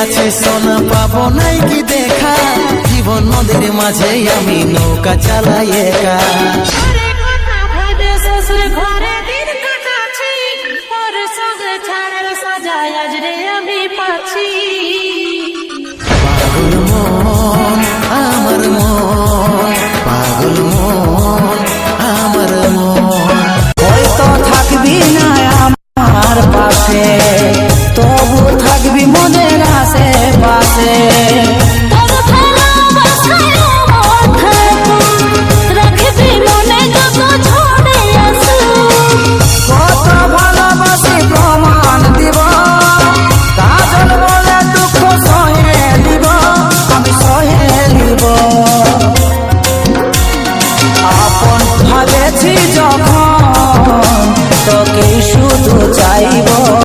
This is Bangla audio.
আছে সোনা পাবো নাই কি দেখা, জীবন নদীর মাঝে আমি নৌকা চালাই একা। পাগল মন আমার মন, পাগল মন আমার মন, হয়তো থাকবি না আমার পাশে।